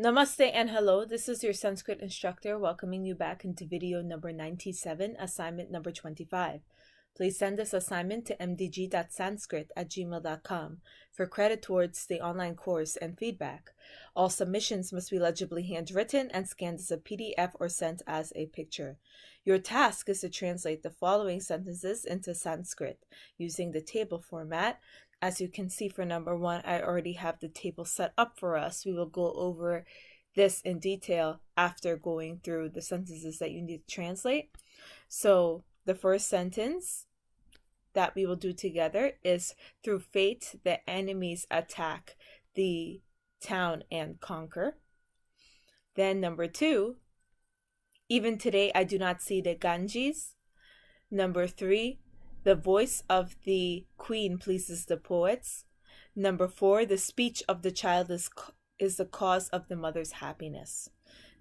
Namaste and hello, this is your Sanskrit instructor welcoming you back into video number 97, assignment number 25. Please send this assignment to mdg.sanskrit@gmail.com for credit towards the online course and feedback. All submissions must be legibly handwritten and scanned as a PDF or sent as a picture. Your task is to translate the following sentences into Sanskrit using the table format. As you can see for number 1, I already have the table set up for us. We will go over this in detail after going through the sentences that you need to translate. So the first sentence that we will do together is, through fate, the enemies attack the town and conquer. Then number 2, even today I do not see the Ganges. Number 3, the voice of the queen pleases the poets. Number 4, the speech of the child is the cause of the mother's happiness.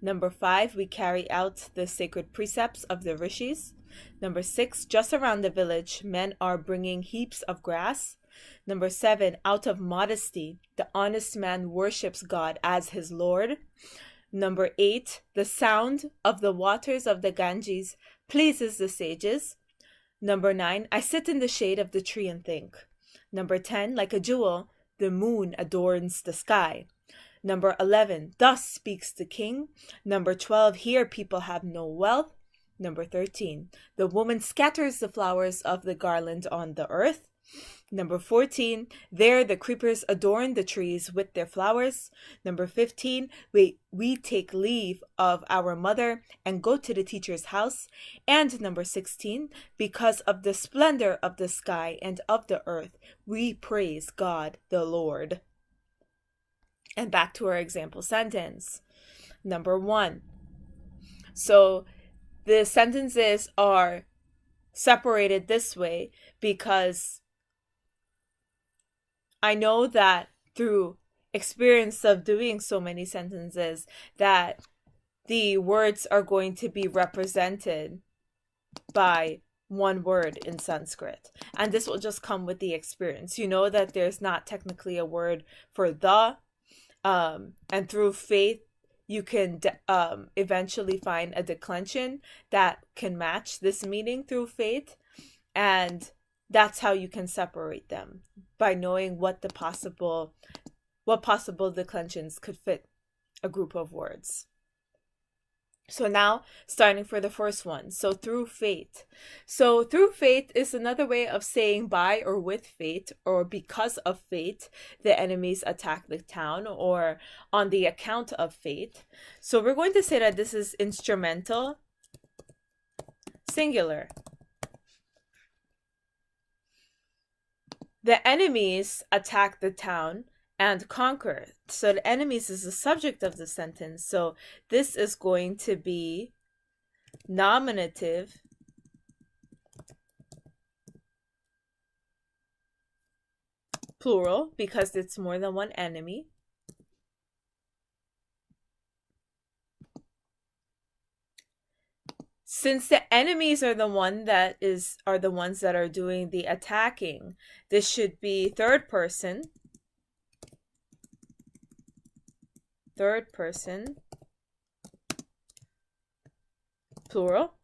Number 5, we carry out the sacred precepts of the rishis. Number 6, just around the village, men are bringing heaps of grass. Number 7, out of modesty, the honest man worships God as his Lord. Number 8, the sound of the waters of the Ganges pleases the sages. Number 9, I sit in the shade of the tree and think. Number 10, like a jewel, the moon adorns the sky. Number 11, thus speaks the king. Number 12, here people have no wealth. Number 13, the woman scatters the flowers of the garland on the earth. Number 14, there the creepers adorn the trees with their flowers. Number 15, we take leave of our mother and go to the teacher's house. And number 16, because of the splendor of the sky and of the earth, we praise God the Lord. And back to our example sentence. Number 1. So the sentences are separated this way because I know that through experience of doing so many sentences that the words are going to be represented by one word in Sanskrit. And this will just come with the experience. You know that there's not technically a word for the, and through faith, you can eventually find a declension that can match this meaning through faith. And that's how you can separate them, by knowing what possible declensions could fit a group of words. So now, starting for the first one. So through fate. So through fate is another way of saying by or with fate, or because of fate, the enemies attack the town, or on the account of fate. So we're going to say that this is instrumental, singular. The enemies attack the town and conquer. So the enemies is the subject of the sentence. So this is going to be nominative plural because it's more than one enemy. Since the enemies are the ones that are doing the attacking, this should be third person, plural.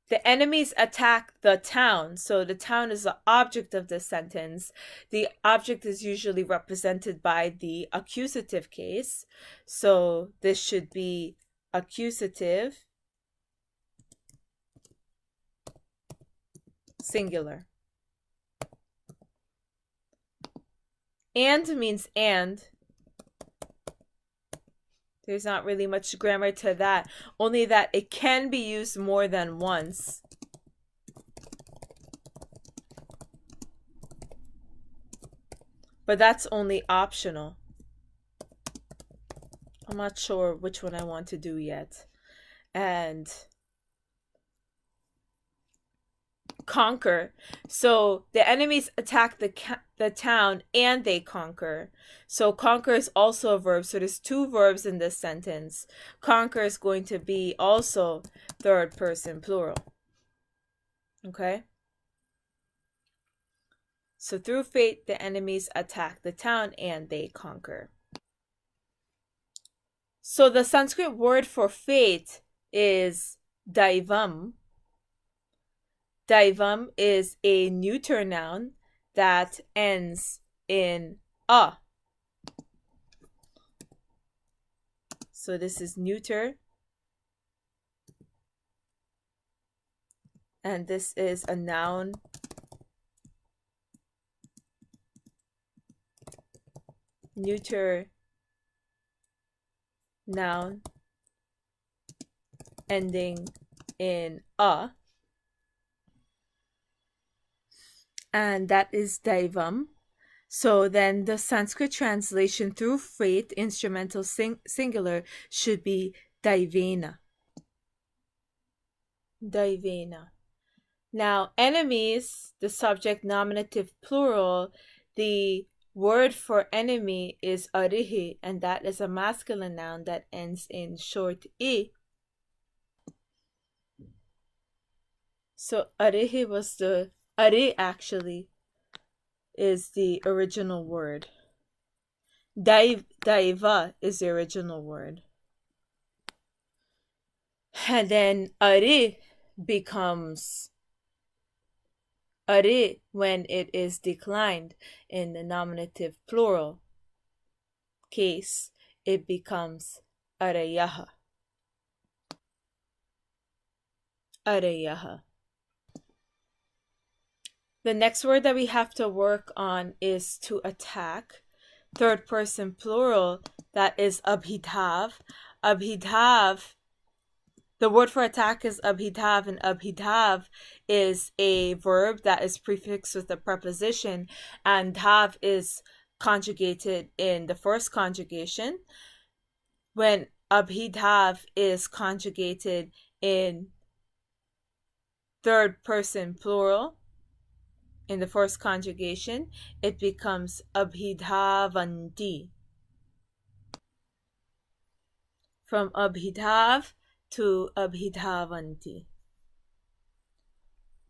The enemies attack the town. So the town is the object of the sentence. The object is usually represented by the accusative case. So this should be accusative, singular. And means and. There's not really much grammar to that, only that it can be used more than once. But that's only optional. I'm not sure which one I want to do yet. And conquer. So the enemies attack the town and they conquer. So conquer is also a verb. So there's two verbs in this sentence. Conquer is going to be also third person plural. Okay? So through fate, the enemies attack the town and they conquer. So the Sanskrit word for fate is daivam. Daivam is a neuter noun that ends in a. So this is neuter. And this is a noun. Neuter noun ending in a. And that is daivam. So then the Sanskrit translation through fate, instrumental singular, should be daivena. Daivena. Now, enemies, the subject nominative plural, the word for enemy is arihi, and that is a masculine noun that ends in short I. So arihi was the, ari actually is the original word. Daiva is the original word. And then ari becomes ari when it is declined in the nominative plural case. It becomes arayaha. Arayaha. The next word that we have to work on is to attack. Third person plural, that is abhidhav. Abhidhav, the word for attack is abhidhav, and abhidhav is a verb that is prefixed with a preposition, and dhav is conjugated in the first conjugation. When abhidhav is conjugated in third person plural, in the first conjugation, it becomes abhidhavanti. From abhidhav to abhidhavanti.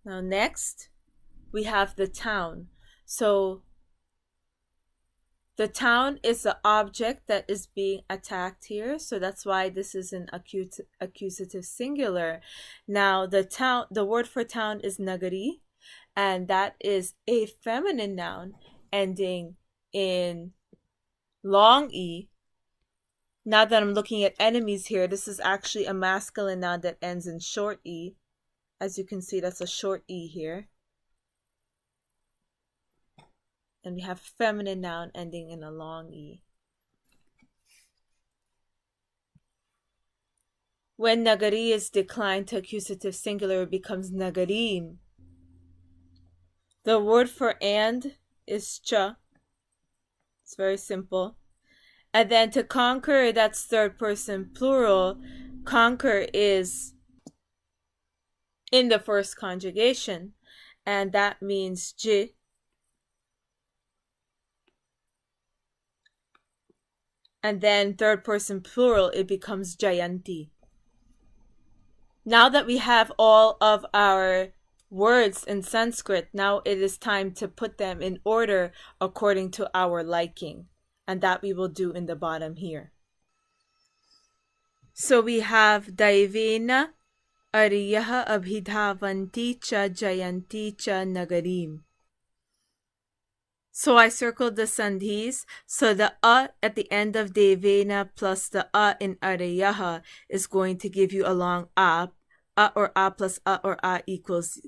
Now next, we have the town. So the town is the object that is being attacked here. So that's why this is an accusative singular. Now the word for town is nagari, and that is a feminine noun ending in long E. Now that I'm looking at enemies here, this is actually a masculine noun that ends in short E. As you can see, that's a short E here. And we have feminine noun ending in a long E. When nagari is declined to accusative singular, it becomes nagarim. The word for and is cha. It's very simple. And then to conquer, that's third person plural. Conquer is in the first conjugation, and that means j. And then third person plural, it becomes jayanti. Now that we have all of our words in Sanskrit, now it is time to put them in order according to our liking. And that we will do in the bottom here. So we have daivena ariyaha abhidhavanti cha jayanti cha nagarim. So I circled the sandhis. So the a at the end of devena plus the a in ariyaha is going to give you a long a or a plus a or a equals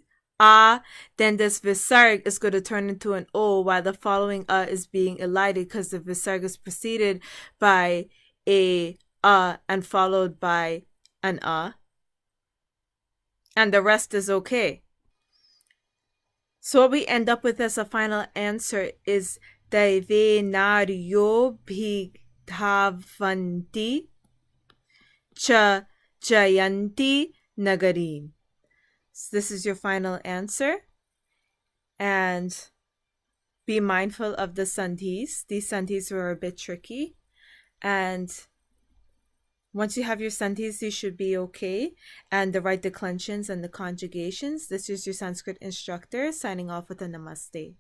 a. Then this visarg is going to turn into an o, while the following a is being elided because the visarg is preceded by a and followed by an a. And the rest is okay. So what we end up with as a final answer is daivenaryo bhidhavanti cha jayanti nagarim. So this is your final answer. And be mindful of the sandhis. These sandhis were a bit tricky. And once you have your sandhis, you should be okay. And the right declensions and the conjugations. This is your Sanskrit instructor signing off with a namaste.